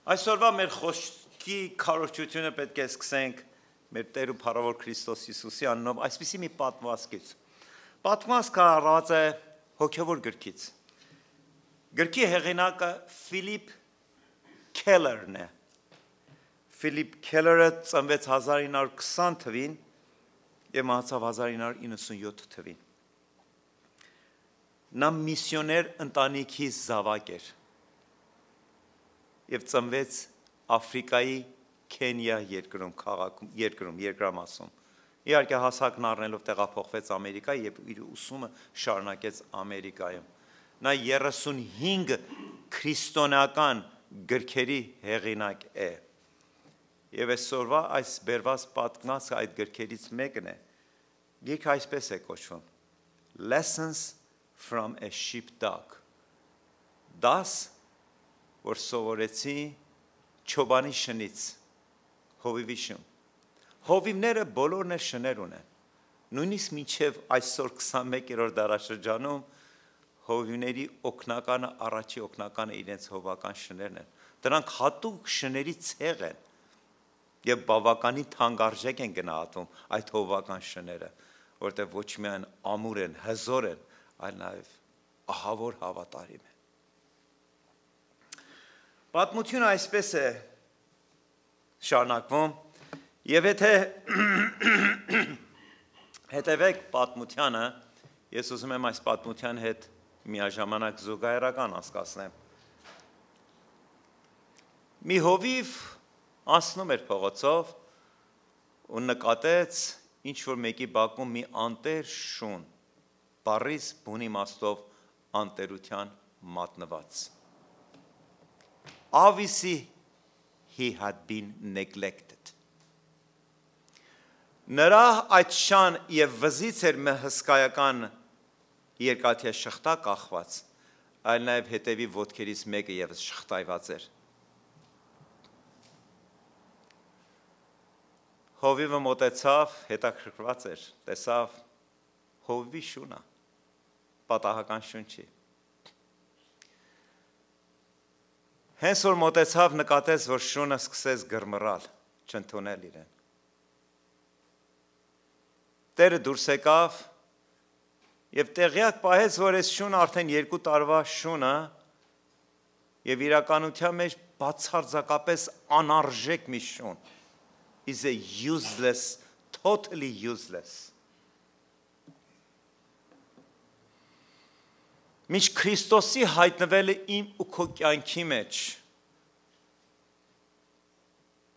Այսօրվա մեր խոսքի քարոզությունը պետք է սկսենք մեր Տեր ու Փառավոր Քրիստոս Հիսուսի անունով այսպիսի մի պատմվածքից։ Պատմվածքը առած է հոգևոր գրքից։ Գրքի հեղինակը Ֆիլիպ Քելերն է։ Ֆիլիպ Քելերը ծնվեց 1920 թվին եւ մահացավ 1997 թվին։ Նա միսիոներ ընտանիքի զավակ էր եւ ծնվեց Աֆրիկայի Քենիա երկրամասում։ Իհարկե հասակն առնելով տեղափոխվեց Ամերիկա եւ իր ուսումը շարունակեց Ամերիկայում։ Նա 35 քրիստոնեական գրքերի հեղինակ է։ Եվ այսօրվա այս բերված պատմվածքը այդ գրքերից մեկն է։ Գիրքը այսպես է կոչվում. Lessons from a Sheepdog. Դաս, որ սովորեցի չոբանի շնից, հովիվի շուն։ Հովիվները բոլորն է շներ ունեն։ Նույնիսկ մինչև այսօր 21-րդ դարաշրջանում հովիվների օգնականը, առաջի օգնականը իրենց հովական շներն են։ Դրանք հատուկ շների ցեղ են եւ բավականին թանկարժեք են գնահատվում այդ հովական շները, որտեղ ոչ միայն ամուր են, հզոր են, այլ նաեւ ահավոր հավատարիմ են։ Պատմությունը այսպես է շարունակվում եւ եթե հետևեք պատմությանը, ես ուզում եմ այս պատմության հետ միաժամանակ զուգահեռական անցկացնեմ։ Մի հովիվ անցնում էր փողոցով ու նկատեց ինչ որ մեկի բակում մի անտեր շուն, բառից բուն իմաստով անտերության մատնված։ Obviously, he had been neglected. Նրա այդ շան եւ վզից էր հսկայական երկաթյա շղթա կախված, այլ նաեւ հետևի ոտքերից մեկը եւս շղթայված էր։ Հովիվը մոտեցավ, հետաքրքրված էր, տեսավ հովիվի շունը, պատահական շուն չի։ Հենց որ մոտեցավ նկատեց, որ շունը սկսեց գրմռալ, չընդունել իրեն։ Տերը դուրս եկավ եւ տեղյակ պահեց, որ այս շունը արդեն 2 տարվա շունը եւ իրականության մեջ բացարձակապես անարժեք մի շուն։ Is a useless, totally useless. Մինչ Քրիստոսի հայտնվելը իմ ու քո կյանքի մեջ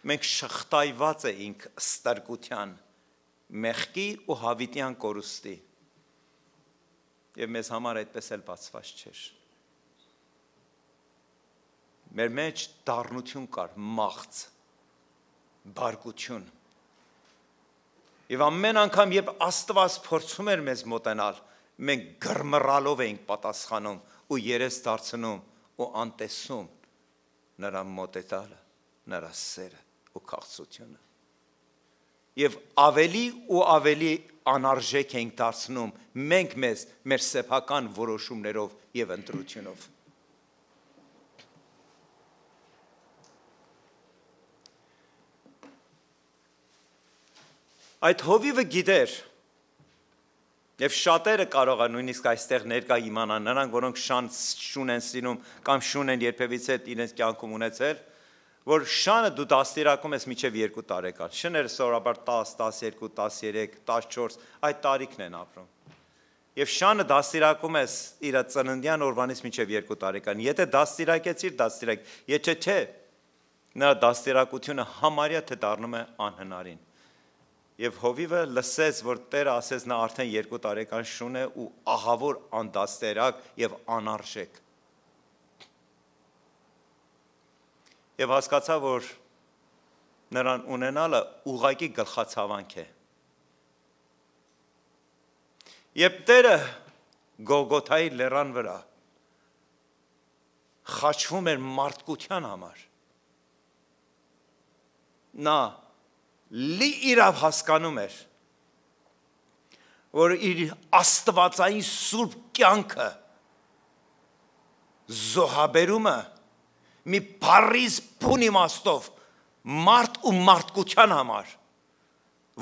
մենք շղթայված էինք ստրկության, մեղքի ու հավիտյան կորուստի եւ մեզ համար այդպես էլ բացված չէր։ Մեր մեջ դառնություն կար, մաղձ, բարկություն։ Եվ ամեն անգամ, երբ Աստված փորձում էր մեզ մոտենալ, մենք գրմռալով էինք պատասխանում ու երես դարձնում ու անտեսում նրա մոտեցալը, նրա սերը ու քաղցությունը։ Եվ ավելի ու ավելի անարժեք էինք դարձնում մենք մեզ մեր սեփական որոշումներով եւ ընտրությունով։ Այդ հովիվը գիտեր եւ շատերը կարող են նույնիսկ այստեղ ներկա իմանան նրանք, որոնք շուն են սիրում կամ շուն են երբևիցե իրենց կյանքում ունեցել, որ շանը դու դաստիարակում ես մինչև 2 տարեկան։ Շները սովորաբար 10, 12, 13, 14 այդ տարիքն են ապրում։ Եվ շանը դաստիարակում ես իր ծննդյան օրվանից մինչև 2 տարեկան։ Եթե դաստիարակեցիր, դաստիարակ, եթե չէ, նրա դաստիարակությունը համարյա թե դառնում է անհնարին։ Եվ հովիվը լսեց, որ Տերը ասեց նա արդեն 2 տարեկան շուն է ու ահավոր անդաստերակ եւ անարժեք։ Եվ հասկացա, որ նրան ունենալը ուղղակի գլխացավանք է։ Երբ Տերը Գողգոթայի լեռան վրա խաչվում էր մարդկության համար, նա լի իրավ հասկանում էր, որ իր աստվածային սուրբ կյանքը զոհաբերումը մի բարիս բուն իմաստով մարդ ու մարդկության համար,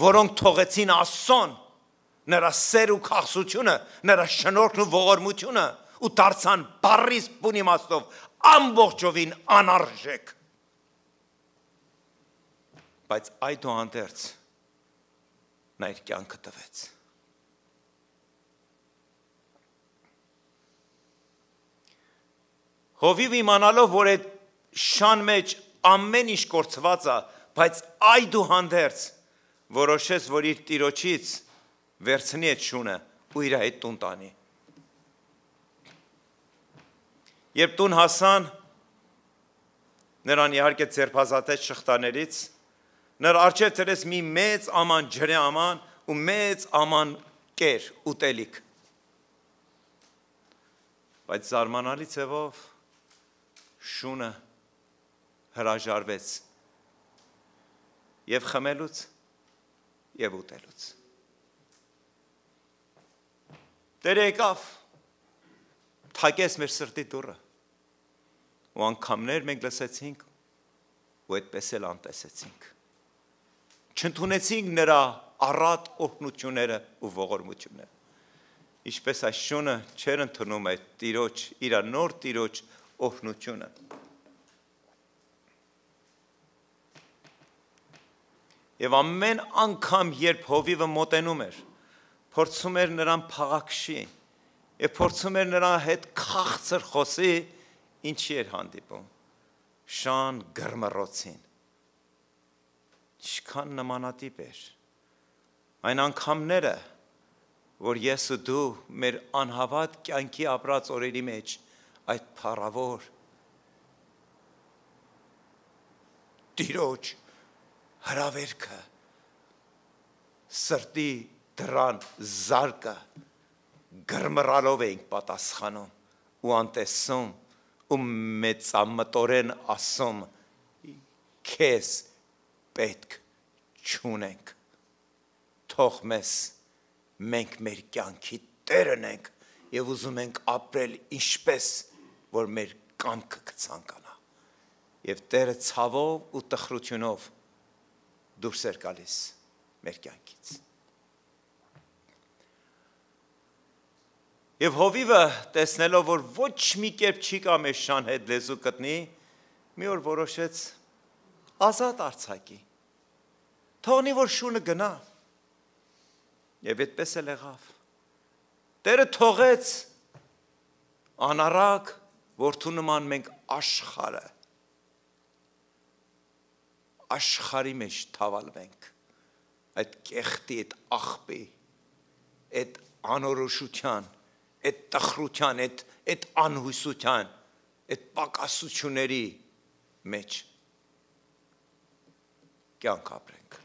որոնք թողեցին Աստծուն, նրա սեր ու քաղցությունը, նրա շնորհքն ու ողորմությունը ու դարձան բարիս բուն իմաստով ամբողջովին անարժեք։ Բայց այդուհանդերձ նա իր կյանքը տվեց։ Հովիվ իմանալով, որ այդ շան մեջ ամեն ինչ կորցված է, բայց այդուհանդերձ որոշեց, որ իր տիրոջից վերցնի այդ շունը ու իր հետ տուն տանի։ Երբ տուն հասան, նրան իհարկե ձերբազատեց շղթաներից, նրա առջև դրեց մի մեծ աման ջրե աման ու մեծ աման կեր ուտելիք։ Բայց զարմանալի ձևով շունը հրաժարվեց եւ խմելուց եւ ուտելուց։ Տերը եկավ, թակեց մեր սրտի դուռը, ու անգամներ մենք լսեցինք, ու այդպես էլ անտեսեցինք։ Չընդունեցինք նրա առատ օրհնությունները ու ողորմությունները։ Ինչպես այս շունը չեր ընդունում այդ Տիրոջ, իր նոր Տիրոջ օրհնությունը։ Եվ ամեն անգամ, երբ հովիվը մոտենում էր, փորձում էր նրան փաղաքշի, եւ փորձում էր նրան հետ քաղցր խոսի, ինչի էր հանդիպում։ Շան գրմռոցին։ Ինչքան նմանատիպ էր։ Այն անգամները, որ ես ու դու մեր անհավատ կյանքի ապրած օրերի մեջ այդ փառավոր Տիրոջ հրավերքը, սրտի դրան զարկը գրմռալով էինք պատասխանում ու անտեսում ու մեծամտորեն ասում քեզ պետք չունենք, թող մեզ մենք մեր կյանքի տերն ենք և ուզում ենք ապրել ինչպես, որ մեր կամքը կցանկանա և Տերը ցավով ու տխրությունով դուրս էր գալիս մեր կյանքից։ Եվ հովիվը տեսնելով, որ ոչ մի կերպ չի կամ այս շան հետ լեզու գտնի, մի օր որոշեց ազատ արձակի, թողնի, որ շունը գնա, և այդպես էլ եղավ։ Տերը թողեց անառակ որդու նման մենք աշխարհի մեջ թավալվենք, այդ կեղտի, այդ աղբի, այդ անորոշության, այդ տխրության, այդ անհույսության, այդ պակասությունների մեջ կյանք ապրենք։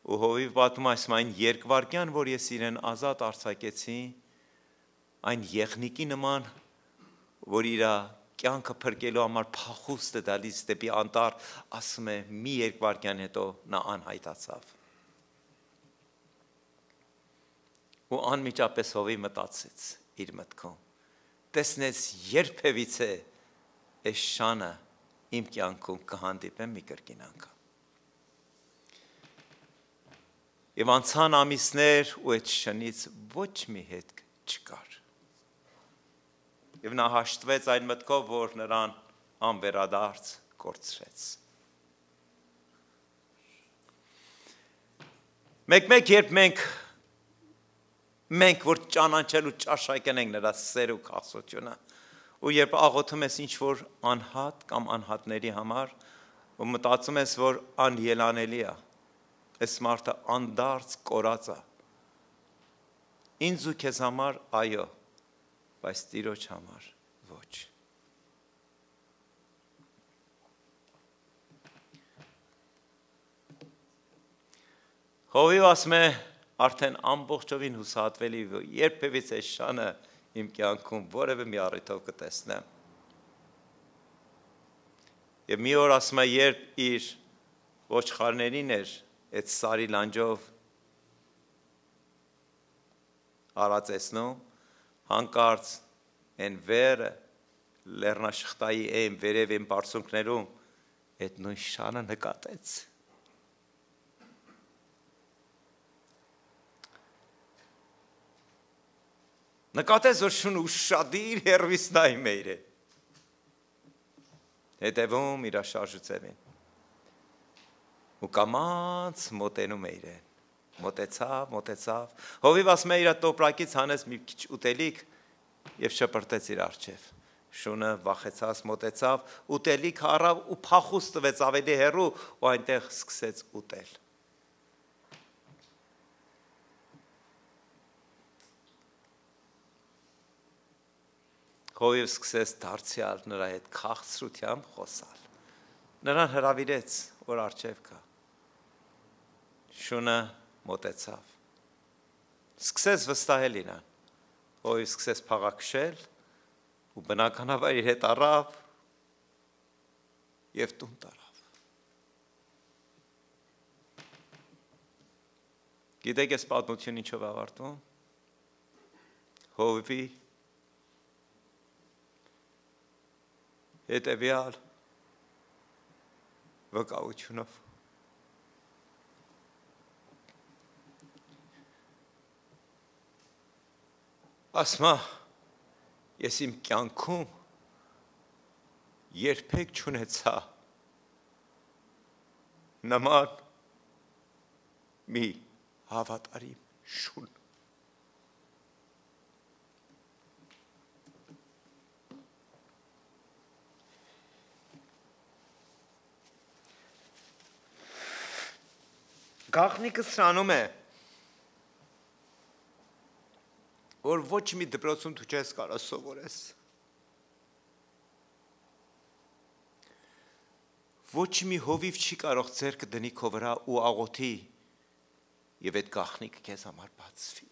Ու հովիվ պատում ասում այն երկվարկյան, որ ես իրեն ազատ արձակեցի, այն եղնիկի նման, որ իր կյանքը փրկելու համար փախուստ է տալիս դեպի անտառ, ասում է մի երկվարկյան հետո նա անհայտացավ։ Ու անմիջապես հովիվ մտածեց իր մտքում, տեսնես երբևիցե այս շանը իմ կյանքում կհանդիպեմ մի կրկին անգամ։ Եվ անցան ամիսներ ու այդ շնից ոչ մի հետք չկար։ Եվ նա հաշտվեց այն մտքով, որ նրան անվերադարձ կորցրեց։ Մեկ-մեկ երբ մենք որ ճանաչելու ճաշակեն ենք նրա սեր ու քաղցությունը, ու երբ աղոթում ես ինչ-որ անհատ կամ անհատների համար, ու մտածում ես, որ անելանելի է, այս մարդը անդարձ կորած է, ինձ ու քեզ համար այո, բայց Տիրոջ համար ոչ։ Հովիվ ասում է արդեն ամբողջովին հուսահատվելի, երբևից այս շանը իմ կյանքում որևէ մի առիթով կտեսնեմ։ Եվ մի օր ասում է, երբ իր ոչխարներին էր այդ սարի լանջով արածեցնում, հանկարծ են վերը լեռնաշխտայի եմ վերև եմ բարձունքներում այդ նույն շանը նկատեց։ Նկատեց, որ շունը ուշադիր հեռվից նայ մեր է։ Հետևում իր շարժուծևին։ Ու կամաց մոտենում էր են։ Մոտեցավ։ Հովիվ ասում է իր տոպրակից հանեց մի քիչ ուտելիք եւ շպրտեց իր առջև։ Շունը վախեցած մոտեցավ, ուտելիք առավ ու փախուս տվեց ավելի հեռու ու այնտեղ սկսեց ուտել։ Հովիվ սկսեց դարձյալ նրա հետ քաղցրությամբ խոսալ։ Նրան հրավիրեց, որ առջև գա։ Շունը մոտեցավ։ Սկսեց վստահել իրան։ Հովիվ սկսեց փաղաքշել ու բնականաբար իր հետ առավ եւ տուն տարավ։ Գիտեք այս պատմությունը ինչով ավարտվում։ Հովիվի հետևյալ վկայությունով։ Ասма ես իմ կյանքում երբեք չունեցա նման մի հավատարիմ շուն։ Գաղտնիքը սրանում է, որ ոչ մի դպրոցում դու չես կարող սովորես։ Ոչ մի հովիվ չի կարող ձեռքը դնի քո վրա ու աղոթի եւ այդ գաղտնիքը քեզ համար բացվի։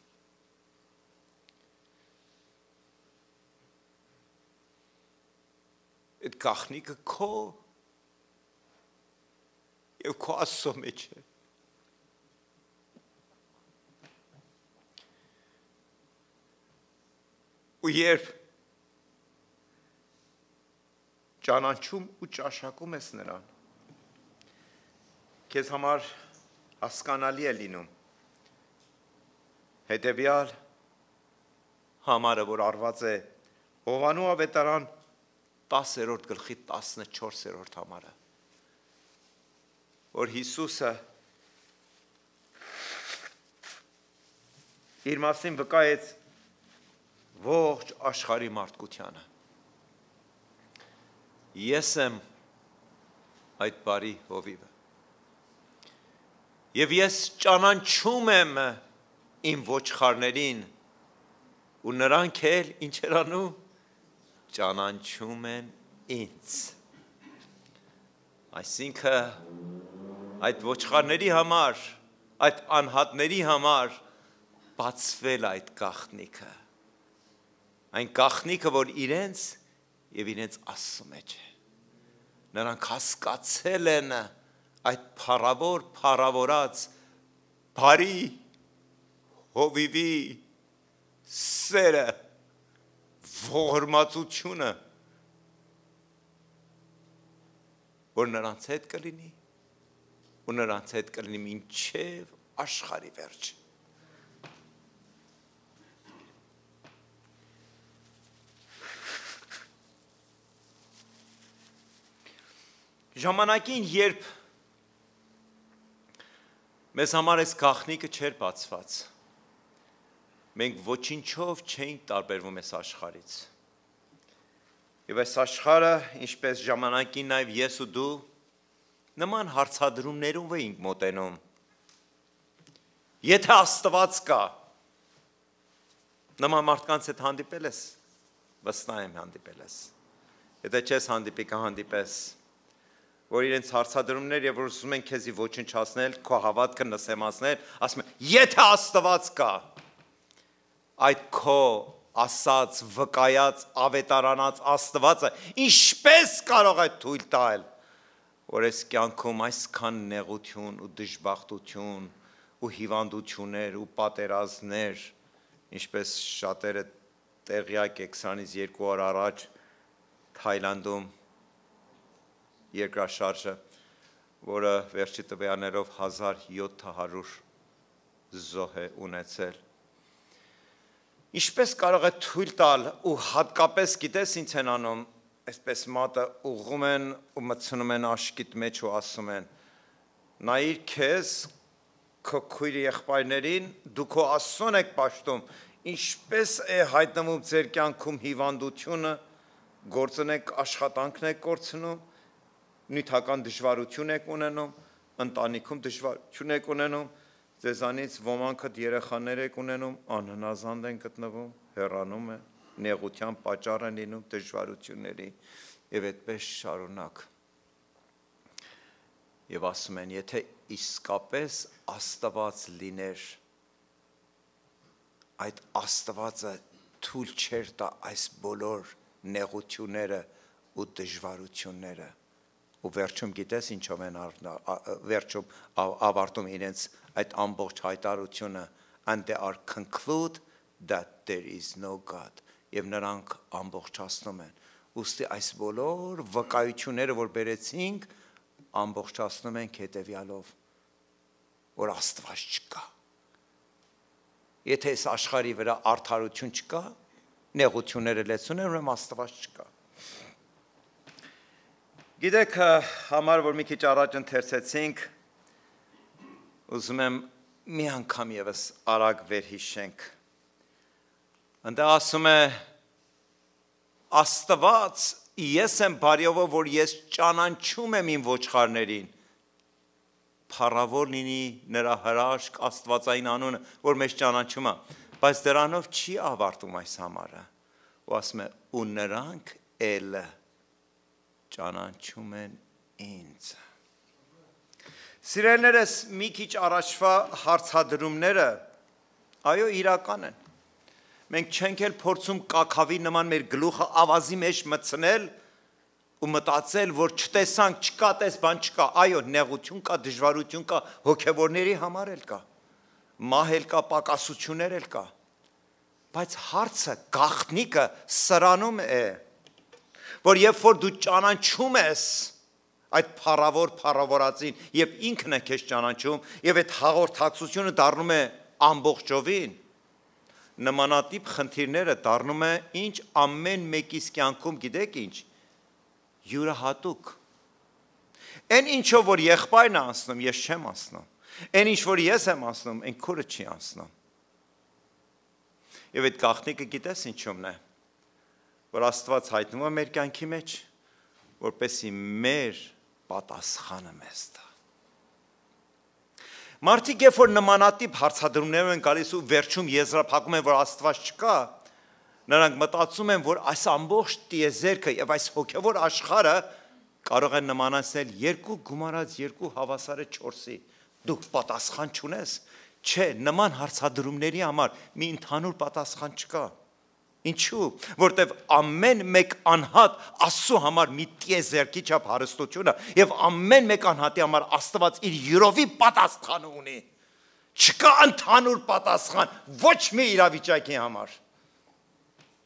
Այդ գաղտնիքը քո եւ քո Աստծո մեջ է։ Ու երբ ճանաչում ու ճաշակում ես նրան, քեզ համար հասկանալի է լինում հետևյալ համարը, որ արված է Հովանու ավետարան 10-րդ գլխի 14-րդ համարը, որ Հիսուսը իր մասին վկայեց ողջ աշխարհի մարդկությանը։ Ես եմ այդ բարի հովիվը։ Եվ ես ճանաչում եմ իմ ոչխարներին ու նրանք էլ ինչ են անում, ճանաչում են ինձ։ Այսինքն այդ ոչխարների համար, այդ անհատների համար բացվել այդ գաղտնիքը։ Այն գաղտնիքը, որ իրենց եւ իրենց Աստծո մեջ է։ Նրանք հասկացել են այդ փառավորած բարի հովիվի սերը, ողորմածությունը, որ նրանց հետ կլինի ու նրանց հետ կլինի մինչև աշխարհի վերջը։ Ժամանակին, երբ մեզ համար այս գաղտնիքը չէր բացված, մենք ոչինչով չէինք տարբերվում այս աշխարհից։ Եվ այս աշխարհը, ինչպես ժամանակին նաև ես ու դու, նման հարցադրումներով էինք մոտենում։ Եթե Աստված կա, նման մարդկանց հետ հանդիպել ես, վստահ եմ հանդիպել ես։ Եթե չես հանդիպի, կհանդիպես, որ իրենց հարցադրումներ եւ որ ուզում են քեզի ոչնչացնել, քո հավատքը նսեմացնել, ասում են, եթե Աստված կա, այդ քո ասած, վկայած, ավետարանած Աստվածը ինչպես կարող է թույլ տալ, որ այս կյանքում այսքան նեղություն ու դժբախտություն ու հիվանդություններ ու պատերազմներ, ինչպես շատերը տեղյակ եք սրանից 2 օր առաջ Հայլանդում երկրաշարժը, որը վերջի տվյալներով 1700 զոհ է ունեցել։ Ինչպես կարող է թույլ տալ ու հատկապես գիտես ինչ են անում, այսպես մատը ուղղում են ու մտցնում են աշկիտ մեջ ու ասում են. նայիր քեզ քո քույր եղբայրներին դու քո Աստծուն եք պաշտում, ինչպես է հայտնվում ձեր կյանքում հիվանդությունը, գործն եք աշխատանքն եք կորցնում, նյութական դժվարություն եք ունենում, ընտանիքում դժվարություն եք ունենում, ձեզանից ոմանքը երեխաներ եք ունենում, անհնազանդ են գտնվում, հեռանում են, նեղության պատճառ են լինում դժվարությունների եւ այդպես շարունակ։ Եվ ասում են, եթե իսկապես Աստված լիներ, այդ Աստվածը թույլ չէր տա այս բոլոր նեղությունները ու դժվարությունները։ Ու վերջում գիտես ինչով են վերջում ավարտում իրենց այդ ամբողջ հայտարարությունը, and they are conclude that there is no God, եւ նրանք ամբողջացնում են։ Ուստի այս բոլոր վկայությունները, որ բերեցինք, ամբողջացնում ենք հետևյալով, որ Աստված չկա։ Եթե այս աշխարհի վրա արդարություն չկա, նեղությունները լեցուն են, ուրեմն Աստված չկա։ Գիտեք, համար որ մի քիչ առաջ ընթերցեցինք, ուզում եմ մի անգամ եւս արագ վերհիշենք։ Այնտեղ ասում է Աստված, ես եմ բարիովը, որ ես ճանաչում եմ իմ ոչխարներին։ Փառավոր լինի նրա հրաշք Աստվածային անունը, որ մեզ ճանաչում է, բայց դրանով չի ավարտում այս համարը։ Ու ասում է ու նրանք էլ ճանաչում են ինձ։ Սիրելիներս, մի քիչ առաջվա հարցադրումները, այո, իրական են։ Մենք չենք էլ փորձում կաքավի նման մեր գլուխը ավազի մեջ մտցնել ու մտածել, որ չտեսանք, չկա, տես բան չկա։ Այո, նեղություն կա, դժվարություն կա, հոգևորների համար էլ կա, մահ էլ կա, պակասություններ էլ կա։ Բայց հարցը, գաղտնիքը սրանում է, որ երբ որ դու ճանաչում ես այդ փառավորածին եւ ինքն է քեզ ճանաչում եւ այդ հաղորդակցությունը դառնում է ամբողջովին, նմանատիպ խնդիրները դառնում է ինչ ամեն մեկիս կյանքում գիտեք ինչ յուրահատուկ։ Այն ինչով որ եղբայրն է անցնում, ես չեմ անցնում։ Այն ինչ որ ես եմ անցնում, այն քուրը չի անցնում։ Եվ այդ գաղտնիքը գիտես ինչումն է, որ Աստված հայտնվում է մեր կյանքի մեջ, որպեսզի մեր պատասխանը մեզ տա։ Մարդիկ երբ որ նմանատիպ հարցադրումներ են գալիս ու վերջում եզրափակում են, որ Աստված չկա, նրանք մտածում են, որ այս ամբողջ տիեզերքը եւ այս հոգեվոր աշխարհը կարող են նմանացնել երկու գումարած երկու հավասարը 4-ի։ Դու պատասխան չունես։ Չէ, նման հարցադրումների համար մի ընդհանուր պատասխան չկա։ Ինչու՞, որտեվ ամեն մեկ անհատ Աստծո համար մի տիեզերքի չափ հարստությունը եւ ամեն մեկ անհատի համար Աստված իր յուրովի պատասխանը ունի։ Չկա ընդհանուր պատասխան ոչ մի իրավիճակի համար։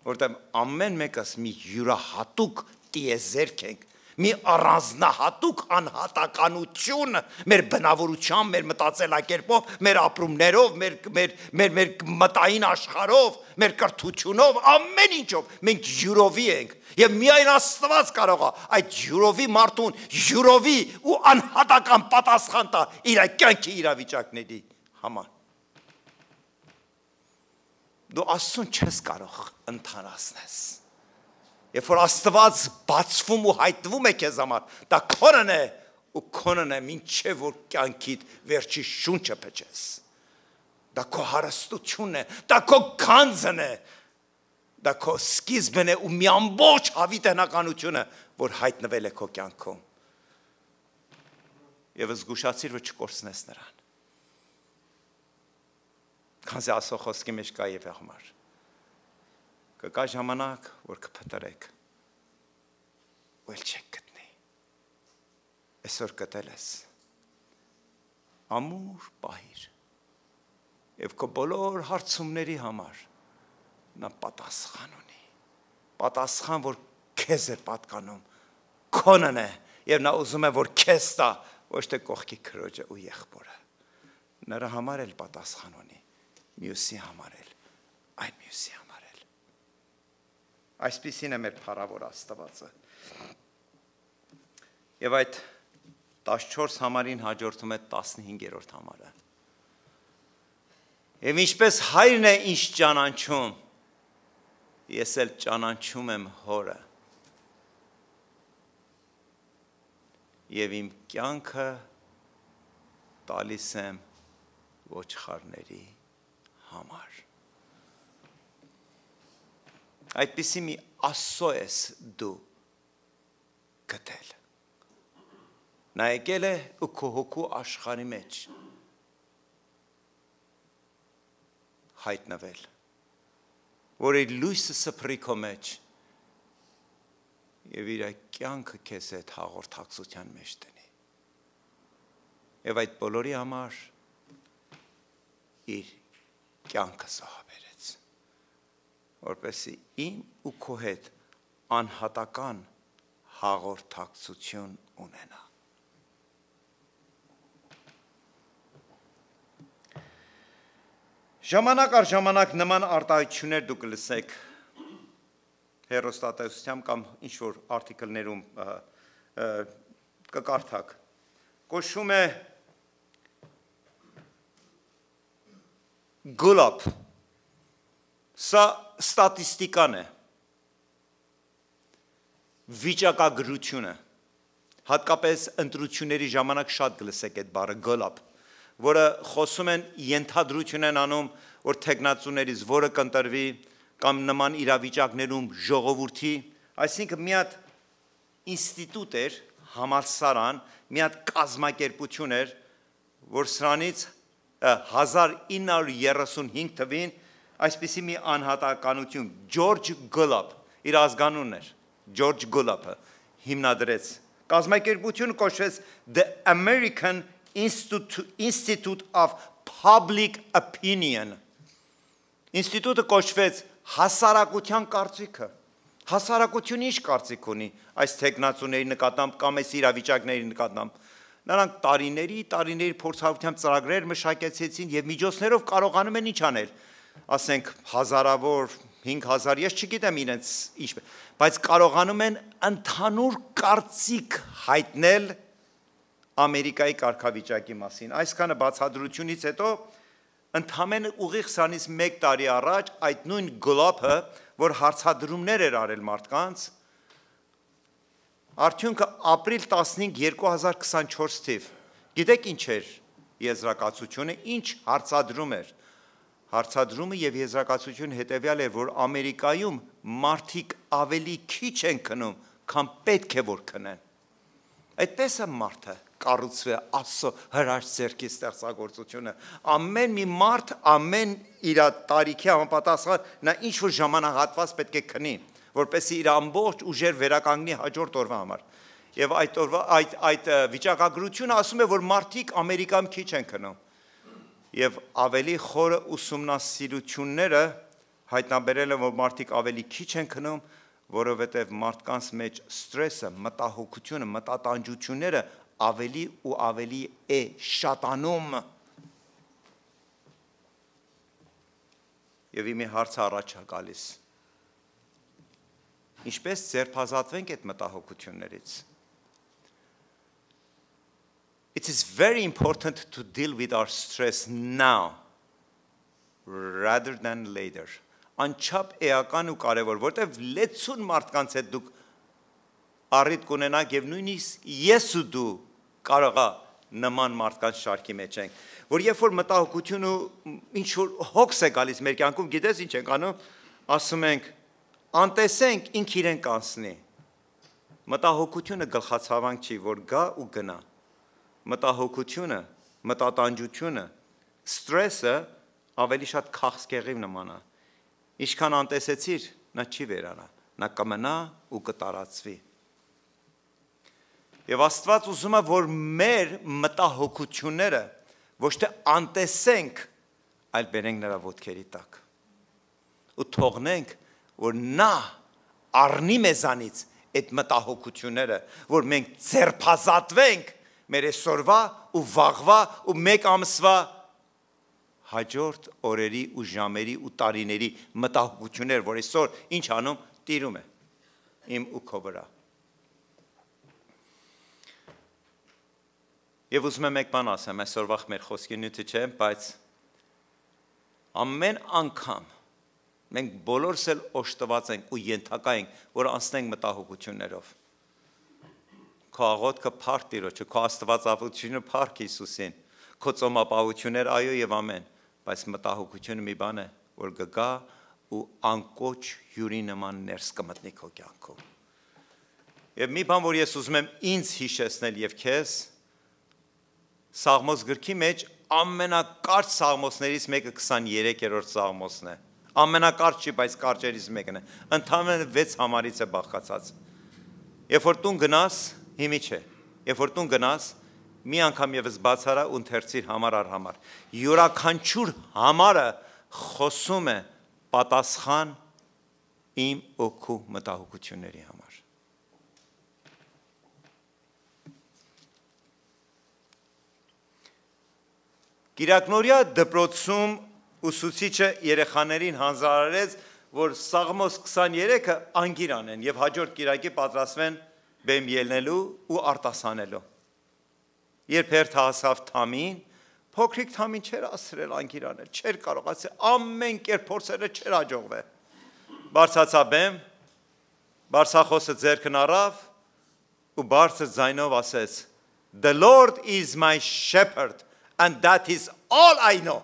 Որտեվ ամեն մեկս մի յուրահատուկ տիեզերք ենք, մի առանձնահատուկ անհատականություն մեր բնավորությամբ, մեր մտածելակերպով, մեր ապրումներով, մեր մտային աշխարհով, մեր կրթությունով, ամեն ինչով մենք յուրովի ենք եւ միայն Աստված կարող է այդ յուրովի մարդուն յուրովի ու անհատական պատասխան տա իր կյանքի իրավիճակների համար։ Դու Աստծուն չես կարող ընդհանրացնես։ Երբ որ Աստված բացվում ու հայտնվում է քեզ համար, դա քոնն է ու քոնն է մինչև որ կյանքիդ վերջի շունչը փչես։ Դա քո հարստությունն է, դա քո գանձն է, դա քո սկիզբն է ու մի ամբողջ հավիտենականությունը, որ հայտնվել է քո կյանքում։ Եվ զգուշացիր, որ չկորցնես նրան։ Քանզի Աստծո խոսքի մեջ կա եւ եղմար։ Կգա ժամանակ, որ կփտրեք, ու էլ չեք գտնի։ Այսօր գտել ես, ամուր պահիր, և քո բոլոր հարցումների համար նա պատասխան ունի, պատասխան, որ քեզ է պատկանում, քոնն է, եւ նա ուզում է, որ քեզ տա, ոչ թե կողքի քրոջը ու եղբորը։ Նրա համար էլ պատասխան ունի, մյուսի համար էլ, այն մյուսի համար էլ։ Այսպիսին է մեր փառավոր Աստվածը։ Եվ այդ 14 համարին հաջորդում է 15-րդ համարը։ Եվ ինչպես հայրն է ինձ ճանաչում, ես էլ ճանաչում եմ հորը։ Եվ իմ կյանքը տալիս եմ ոչխարների համար։ Այդպիսի մի Աստծո ես դու գտել։ Նա եկել է ու քո հոգու աշխարհի մեջ հայտնվել, որ իր լույսը սփռի քո մեջ եւ իր կյանքը քեզ հետ հաղորդակցության մեջ դնի։ Եվ այդ բոլորի համար իր կյանքը զոհաբերեց, որպեսզի իմ ու քո հետ անհատական հաղորդակցություն ունենա։ Ժամանակ առ ժամանակ նման արտահայտություններ դուք կլսեք հեռուստատեսությամբ կամ ինչ-որ արտիկլներում կկարդաք։ Կոչվում է գլոբ։ Սա ստատիստիկան է, վիճակագրությունը, հատկապես ընտրությունների ժամանակ շատ կլսեք այդ բառը գլոբ, որը խոսում են ենթադրություն են անում, որ թեկնածուներից որը կընտրվի կամ նման իրավիճակներում ժողովրդի, այսինքն մի հատ ինստիտուտ էր, համալսարան, մի հատ կազմակերպություն էր, որ սրանից 1935 թվին այսպիսի մի անհատականություն Ջորջ Գլոբ, իր ազգանունն էր, Ջորջ Գլոբը հիմնադրեց։ Կազմակերպությունը կոչվեց The American Institute of Public Opinion։ Ինստիտուտը կոչվեց հասարակության կարծիքը։ Հասարակությունը ինչ կարծիք ունի այս թեկնածուների նկատմամբ կամ այս իրավիճակների նկատմամբ։ Նրանք տարիների փորձառությամբ ծրագրեր մշակեցին եւ միջոցներով կարողանում են ինչ անել։ Ասենք հազարավոր 5000, ես չգիտեմ իրենց ինչ, բայց կարողանում են ընդհանուր կարծիք հայտնել Ամերիկայի կարգավիճակի մասին։ Այսքանը բացատրությունից հետո ընդհանրեն ուղիղ սրանից 1 տարի առաջ այդ նույն գլոբը, որ հարցադրումներ էր արել մարդկանց, արդյունքը ապրիլ 15, 2024 թիվ։ Գիտեք ինչ էր եզրակացությունը, ինչ հարցադրում էր։ Հարցադրումը եւ եզրակացությունը հետեւյալ էր, որ Ամերիկայում մարդիկ ավելի քիչ են քնում, քան պետք է որ քնեն։ Այդպես է մարդը կառուցվել Աստծո հրաշք ձեռքի ստեղծագործությունը։ Ամեն մի մարդ, ամեն իր տարիքի համապատասխան նա ինչ-որ ժամանահատված պետք է քնի, որպեսզի իր ամբողջ ուժեր վերականգնի հաջորդ օրվա համար։ Եվ այդ վիճակագրությունը ասում է, որ մարդիկ Ամերիկայում քիչ են քնում։ Եվ ավելի խորը ուսումնասիրությունները հայտնաբերել են, որ մարդիկ ավելի քիչ են քնում, որովհետև մարդկանց մեջ ստրեսը, մտահոգությունը, մտատանջությունները ավելի ու ավելի է շատանում։ Եվ իմի հարցը առաջ է գալիս. ինչպես ձերբազատվենք այդ մտահոգություններից։ It is very important to deal with our stress now rather than later. Անչափ էական ու կարևոր, որտեղ լեցուն մարդկանց հետ դուք առիթ կունենաք եւ նույնիսկ ես ու դու կարող է նման մարդկանց շարքի մեջ ենք, որ երբ որ մտահոգություն ու ինչ որ հոգս է գալիս մեր կյանքում, գիտես ինչ ենք անում, ասում ենք անտեսենք ինք իրեն կանցնի։ Մտահոգությունը գլխացավանք չի, որ գա ու գնա։ Մտահոգությունը, մտատանջությունը, ստրեսը ավելի շատ քաղցկեղի նման է։ Ինչքան անտեսեցիր, նա չի վերանա, նա կմնա ու կտարածվի։ Եվ Աստված ուզում է, որ մեր մտահոգությունները ոչ թե անտեսենք, այլ բերենք նրա ոտքերի տակ։ Ու թողնենք, որ նա առնի մեզանից այդ մտահոգությունները, որ մենք ձերբազատվենք մեր այսօրվա ու վաղվա ու մեկ ամսվա հաջորդ օրերի ու ժամերի ու տարիների մտահոգություններ, որ այսօր ինչ անում տիրում է իմ ու քո վրա։ Եվ ուզում եմ մեկ բան ասեմ, այսօրվա մեր խոսքի նյութը չէ, բայց ամեն անգամ մենք բոլորս էլ օժտված ենք ու ենթակա ենք, որ անցնենք մտահոգություններով։ Քո աղոթքը փառք Տիրոջը, քո աստվածավությունը փառք Հիսուսին, քո ծոմապահություններ այո եւ ամեն, բայց մտահոգությունը մի բան է, որ կգա ու անկոչ հյուրի նման ներս կմտնի քո կյանքում։ Եվ մի բան, որ ես ուզում եմ ինձ հիշեցնել եւ քեզ, Սաղմոս գրքի մեջ ամենակարճ սաղմոսներից մեկը 23-րդ սաղմոսն է։ Ամենակարճ չի, բայց կարճերից մեկն է։ Ընդհանրապես 6 համարից է բաղկացած։ Երբ որ տուն գնաս, հիմի չէ։ Երբ որ տուն գնաս, մի անգամ եւս բացարա ու ընթերցիր համար առ համար։ Յուրաքանչյուր համարը խոսում է պատասխան իմ ու քո մտահոգությունների համար։ Կիրակնորյա դպրոցում ուսուցիչը երեխաներին հանձնարարեց, որ Սաղմոս 23-ը անգիրան են եւ հաջորդ կիրակի պատրաստվեն բեմ ելնելու ու արտասանելու։ Երբ հերթը հասավ Թամին, փոքրիկ Թամին չէր ասրել անգիրանել, չէր կարող ասել, ամեն կերպ փորձերը չէր հաջողվել։ Բարձացավ բեմ, բարձախոսը ձեռքն առավ ու բարձր ձայնով ասեց. The Lord is my shepherd and that is all I know.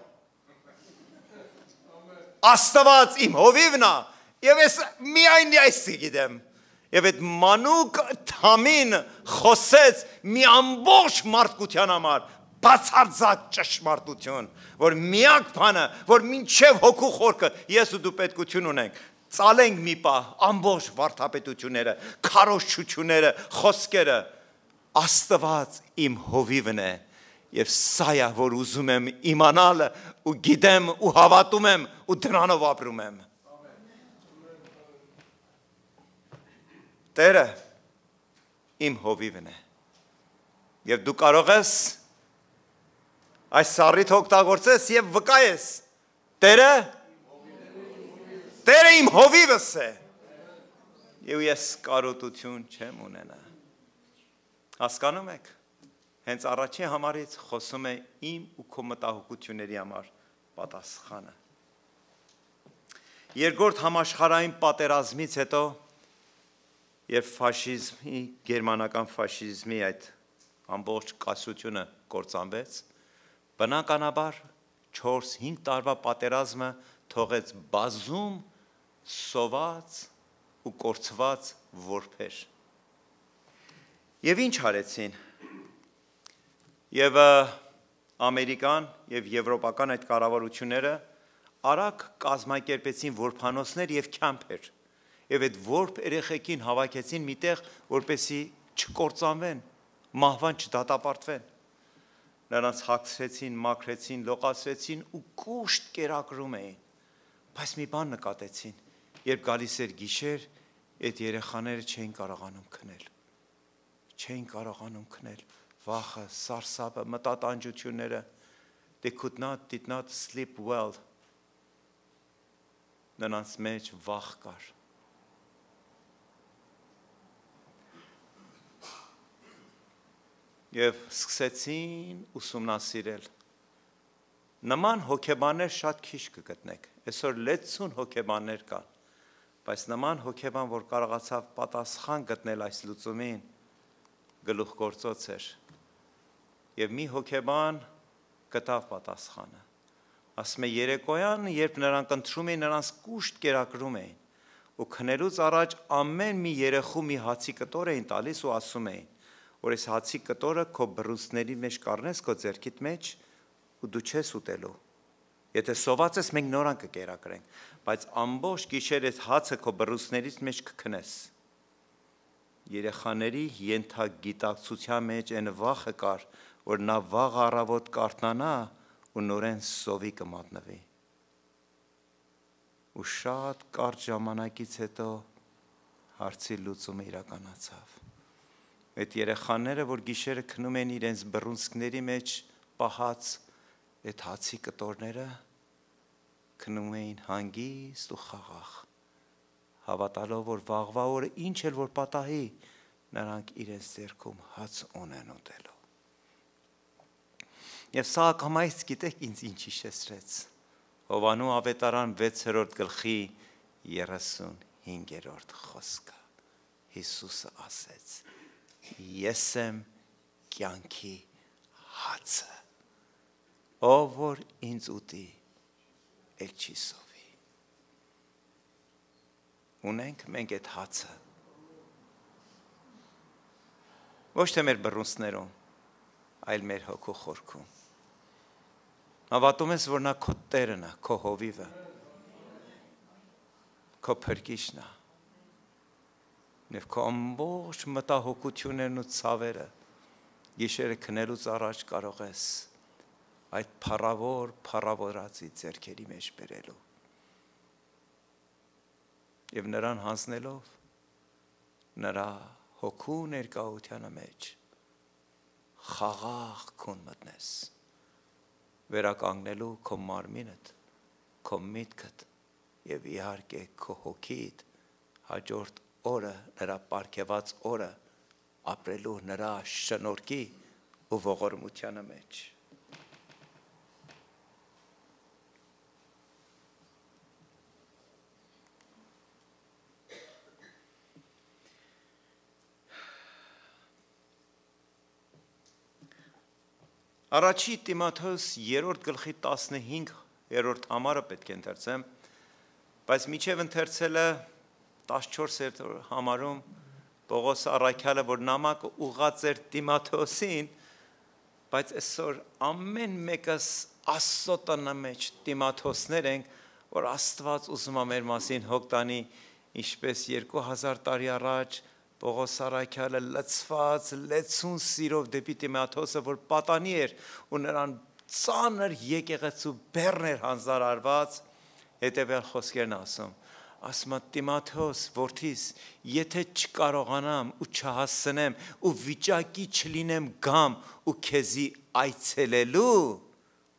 Աստված իմ հովիվն է, եւ ես միայն այս գիտեմ։ Եվ այդ մանուկ Թամին խոսեց մի ամբողջ մարդկության համար, բացարձակ ճշմարտություն, որ միակ բանը, որ մինչև հոգու խորքը ես ու դու պետքություն ունենք, ծալենք մի պահ ամբողջ վարդապետությունները, քարոզչությունները, խոսքերը, Աստված իմ հովիվն է, եւ սա է, որ ուզում եմ իմանալ ու գիտեմ ու հավատում եմ ու դրանով ապրում եմ։ Տերը իմ հովիվն է։ Եվ դու կարող ես այս սառիթ օգտագործես եւ վկայես. Տերը իմ հովիվս է։ Եվ ես կարոտություն չեմ ունենա։ Հասկանում եք։ Հենց առաջին համարից խոսում է իմ ու քո մտահոգությունների համար պատասխանը։ Երկրորդ համաշխարհային պատերազմից հետո, երբ ֆաշիզմի, գերմանական ֆաշիզմի այդ ամբողջ կասությունը կործանվեց, բնականաբար 4-5 տարվա պատերազմը թողեց բազում սոված ու կորցված որբեր։ Եվ ինչ արեցին։ Եվ ամերիկան եւ եվրոպական այդ կառավարությունները արագ կազմակերպեցին որբանոցներ եւ քյամփեր եւ այդ որբ երեխեքին հավաքեցին միտեղ, որպեսի չկործանվեն, մահվան չդատապարտվեն։ Նրանց հագցրեցին, մաքրեցին, լողացրեցին ու կուշտ կերակրում էին։ Բայց մի բան նկատեցին, երբ գալիս էր գիշեր, այդ երեխաները չէին կարողանում քնել։ Չէին կարողանում քնել։ Վախը, սարսափը, մտատանջությունները, they did not sleep well. Նրանց մեջ վախ կար։ Եվ սկսեցին ուսումնասիրել։ Նման հոգեբաններ շատ քիչ կգտնեք։ Այսօր 60 հոգեբաններ կան, բայց նման հոգեբան, որ կարողացավ պատասխան գտնել այս լուծումին, գլուխգործոց էր։ Եվ մի հոգեբան գտավ պատասխանը։ Ասում է երեկոյան, երբ նրանք ընթրում էին, նրանց կուշտ կերակրում էին ու քնելուց առաջ ամեն մի երեխու մի հացի կտոր էին տալիս ու ասում էին, որ այս հացի կտորը քո բռունցքների մեջ կառնես քո ձեռքիդ մեջ ու դու չես ուտելու։ Եթե սոված ես, մենք նորան կկերակրենք, բայց ամբողջ գիշեր այս հացը քո բռունցքներից մեջ կքնես։ Երեխաների ենթագիտակցության մեջ այն վախը կար, որ նա վաղ առավոտ կարթնանա ու նորեն սովի կմատնվի։ Ու շատ կարճ ժամանակից հետո հարցի լուծումը իրականացավ։ Այդ երեխաները, որ գիշերը քնում են իրենց բռունցքների մեջ պահած այդ հացի կտորները, քնում էին հանգիստ ու խաղաղ, հավատալով, որ վաղվա օրը ինչ էլ որ պատահի, նրանք իրենց ձեռքում հաց ունեն ուտելու։ Եվ սա ակամայից գիտեք ինձ ինչ հիշեցրեց։ Հովանու ավետարան 6-րդ գլխի 35-րդ խոսքը։ Հիսուսը ասեց. Ես եմ կյանքի հացը, ով որ ինձ ուտի, էլ չի սովի։ Ունենք մենք այդ հացը, ոչ թե մեր բռունցքներում, այլ մեր հոգու խորքում։ Հավատում ես, որ նա քո Տերն է, քո հովիվը, քո փրկիչն է, և քո ամբողջ մտահոգություններն ու ցավերը գիշերը քնելուց առաջ կարող ես այդ փառավորածի ձեռքերի մեջ բերելու և նրան հանձնելով նրա հոգու ներկայությանը մեջ խաղաղ քուն մտնես, վերականգնելու քո մարմինդ, քո միտքդ և իհարկե քո հոգիդ հաջորդ օրը, նրա պարգևած օրը ապրելու նրա շնորհքի ու ողորմությանը մեջ։ Առաջի Տիմոթեոս 3-րդ գլխի 15-րդ համարը պետք է ընթերցեմ, բայց մինչև ընթերցելը 14-րդ համարում Պողոս առաքյալը, որ նամակը ուղղած էր Տիմոթեոսին, բայց այսօր ամեն մեկս Աստծո տնի մեջ Տիմոթեոսներ ենք, որ Աստված ուզում է մեր մասին հոգ տանի, ինչպես 2000 տարի առաջ Պողոս առաքյալը լցված լեցուն սիրով դեպի Տիմոթեոսը, որ պատանի էր ու նրան ծանր եկեղեցու բեռն էր հանձնարարված, հետևյալ խոսքերն ասում, ասում է Տիմոթեոս, որդիս, եթե չկարողանամ ու չհասցնեմ ու վիճակի չլինեմ գամ ու քեզի այցելելու,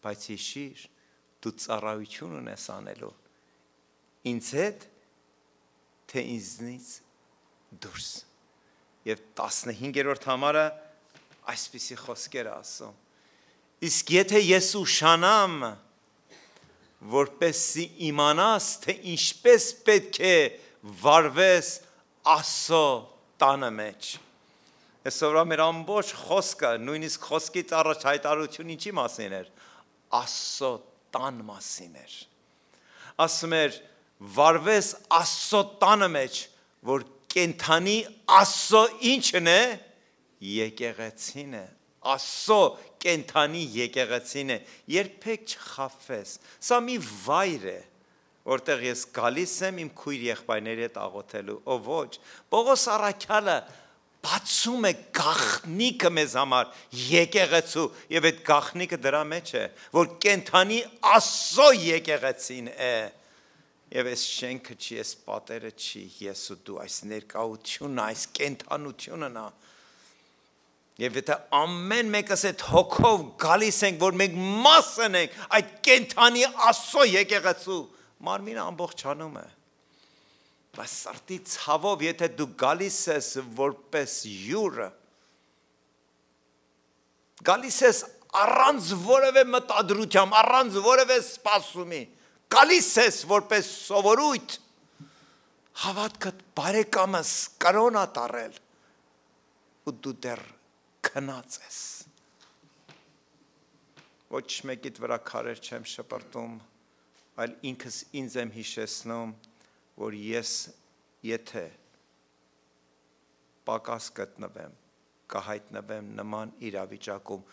բայց հիշիր, դու ծառայություն ունես անելու, ինձ հետ, թե ինձնից դուրս։ Եվ 15-րդ համարը այսպիսի խոսքեր ասում, իսկ եթե ես ուշանամ, որպեսզի իմանաս, թե ինչպես պետք է վարվես Աստծո տանը մեջ։ Այսօր մեր ամբողջ խոսքը, նույնիսկ խոսքից առաջ հայտարարություն ինչի մասին էր, Աստծո տան մասին էր։ Ասում էր, վարվես Աստծո տանը մեջ, որ կենթանի Աստծո ինչն է, եկեղեցին է, Աստծո կենթանի եկեղեցին է, երբեք չխաբվես, սա մի վայր է, որտեղ ես գալիս եմ իմ քույր եղբայրների հետ աղոթելու, ով ոչ, Պողոս առաքյալը բացում է գաղտնիքը մեզ համար եկեղեցու, և այդ գաղտնիքը դրա մեջ է, որ կենթանի Աստծո եկեղեցին է, և այս շենքը չի, այս պատերը չի, ես ու դու, այս ներկայությունն, այս կենթանությունն է, և եթե ամեն մեկս այդ հոգով գալիս ենք, որ մենք մասն ենք այդ կենթանի Աստծո եկեղեցու, մարմինը ամբողջանում է, բայց սրտի ցավով, եթե դու գալիս ես որպես հյուրը, գալիս ես առանց որևէ մտադրությամբ, առանց որևէ սպասումի, գալիս ես որպես սովորույթ, հավատքդ բարեկամս կրոն է տառել ու դու դեռ քնած ես։ Ոչ մեկիդ վրա քարեր չեմ շպրտում, այլ ինքս ինձ եմ հիշեցնում, որ ես եթե պակաս գտնվեմ, կհայտնվեմ նման իրավիճակում,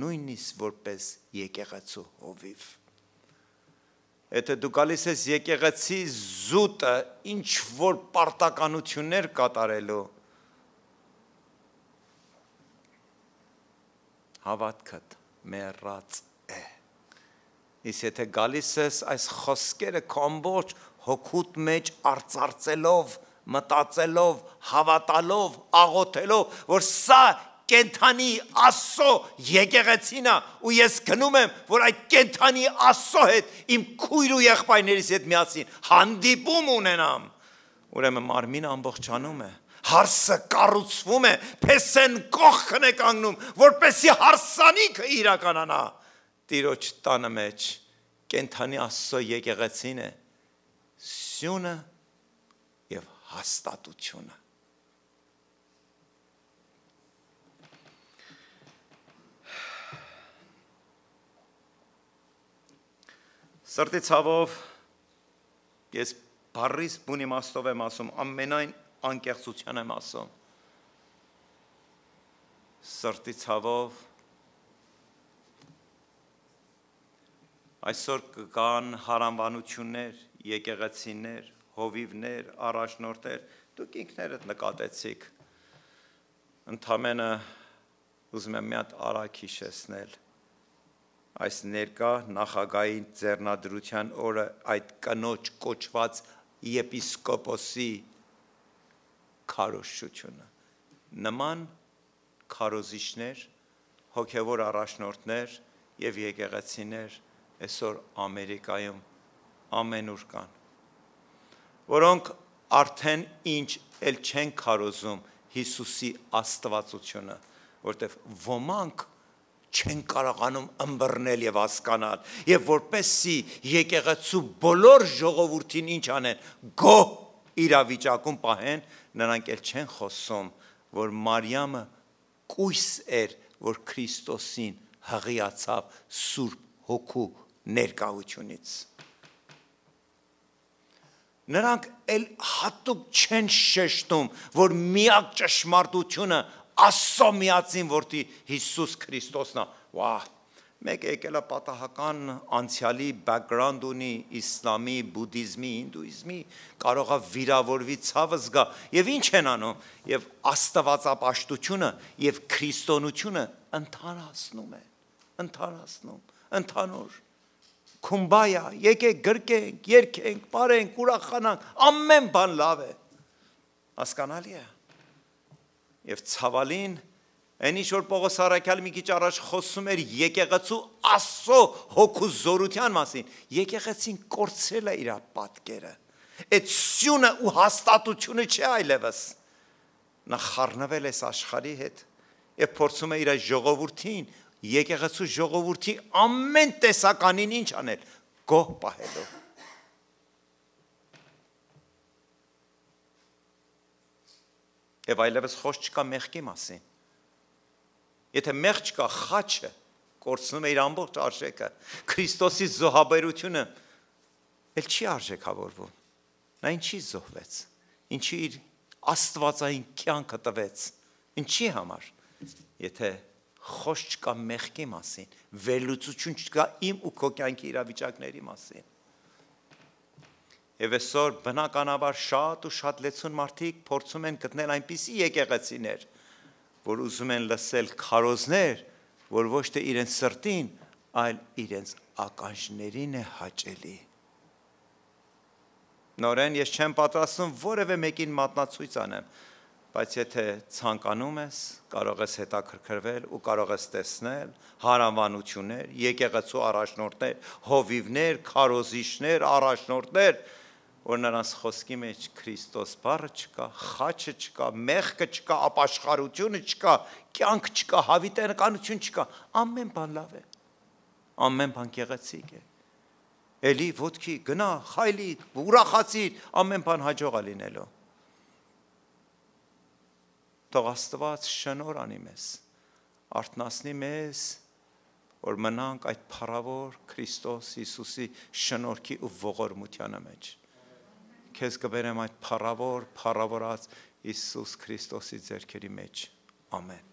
նույնիսկ որպես եկեղեցու հովիվ։ Եթե դու գալիս ես եկեղեցի զուտը ինչ որ պարտականություններ կատարելու, հավատքդ մեռած է։ Իսկ եթե գալիս ես այս խոսքերը քո ամբողջ հոգուտ մեջ արծարծելով մտածելով, հավատալով, աղոթելով, որ սա կենթանի Աստծո եկեղեցին է ու ես գնում եմ, որ այդ կենթանի Աստծո հետ իմ քույր ու եղբայրներիս հետ միասին հանդիպում ունենամ, ուրեմն մարմինը ամբողջանում է, հարսը կառուցվում է, փեսեն կողքն է կանգնում, որպեսզի հարսանիքը իրականանա։ Տիրոջ տանը մեջ կենթանի Աստծո եկեղեցին է սյունը եւ հաստատությունը։ Սրտի ցավով ես բառից բուն իմաստով եմ ասում, ամենայն անկեղծության եմ ասում։ Սրտի ցավով այսօր կան հարանվանություններ, եկեղեցիներ, հովիվներ, առաջնորդներ, դուք ինքներդ նկատեցիք։ Ընդամենը ուզում եմ մի հատ արագ հիշեցնել։ Այս ներկա նախագահի ձեռնադրության օրը այդ կնոջ կոչված եպիսկոպոսի քարոզչությունը։ Նման քարոզիչներ, հոգևոր առաջնորդներ եւ եկեղեցիներ այսօր Ամերիկայում ամենուր կան, որոնք արդեն ինչ էլ չեն քարոզում Հիսուսի աստվածությունը, որտեղ ոմանք չեն կարողանում ըմբռնել եւ հասկանալ եւ որպեսի եկեղեցու բոլոր ժողովրդին ինչ անեն գոհ իրավիճակում պահեն նրանք էլ չեն խոսում որ Մարիամը կույս էր որ Քրիստոսին հղիացավ Սուրբ Հոգու ներկայությունից նրանք էլ հատուկ չեն շեշտում որ միակ ճշմարտությունը Աստծո միածին որդի Հիսուս Քրիստոսն է, վահ, մեկ եկել է պատահական անցյալի բեքգրաունդ ունի իսլամի, բուդդիզմի, հինդուիզմի, կարող է վիրավորվի ցավը զգա, եւ ինչ են անում, եւ աստվածապաշտությունը եւ քրիստոնությունը ընդհանրացնում է, ընդհանուր, քումբայա, եկեք գրկենք, երգենք, բարենք, ուրախանանք, ամեն բան լավ է, հասկանալի է Եվ ցավալին, այն ինչ որ Պողոս առաքյալը մի քիչ առաջ խոսում էր եկեղեցու Աստծո հոգու զորության մասին, եկեղեցին կորցրել է իր պատկերը։ Այդ սյունը ու հաստատությունը չէ այլևս։ Նա խառնվել է աշխարհի հետ եւ փորձում է իր ժողովրդին, եկեղեցու ժողովրդի ամեն տեսականին ինչ անել, գոհ պահելու։ Եվ այլևս խոսք չկա մեղքի մասին։ Եթե մեղք չկա, խաչը կորցնում է իր ամբողջ արժեքը։ Քրիստոսի զոհաբերությունը էլ չի արժեքավորվում։ Նա ինչի զոհվեց։ Ինչի իր աստվածային կյանքը տվեց։ Ինչի համար։ Եթե խոսք չկա մեղքի մասին, վերլուծություն չկա իմ ու քո կյանքի իրավիճակների մասին։ Եվ այսօր բնականաբար շատ ու շատ լեցուն մարդիկ փորձում են գտնել այնպիսի եկեղեցիներ, որ ուզում են լսել քարոզներ, որ ոչ թե իրենց սրտին, այլ իրենց ականջներին է հաճելի։ Նորեն ես չեմ պատրաստում որևէ մեկին մատնացույց անեմ, բայց եթե ցանկանում ես, կարող ես հետաքրքրվել ու կարող ես տեսնել հարանվանություններ, եկեղեցու առաջնորդներ, հովիվներ, քարոզիչներ, առաջնորդներ, որ նրանց խոսքի մեջ Քրիստոս բառը չկա, խաչը չկա, մեղքը չկա, ապաշխարությունը չկա, կյանք չկա, հավիտենականություն չկա, ամեն բան լավ է, ամեն բան գեղեցիկ է, էլի ոտքի գնա, խայլի, ուրախացիր, ամեն բան հաջող է լինելու, թող Աստված շնորհ անի մեզ, արթնացնի մեզ, որ մնանք այդ փառավոր Քրիստոս Հիսուսի շնորհքի ու ողորմության մեջ Քեզ կբերեմ այդ փառավորած Հիսուս Քրիստոսի ձեռքերի մեջ։ Ամեն։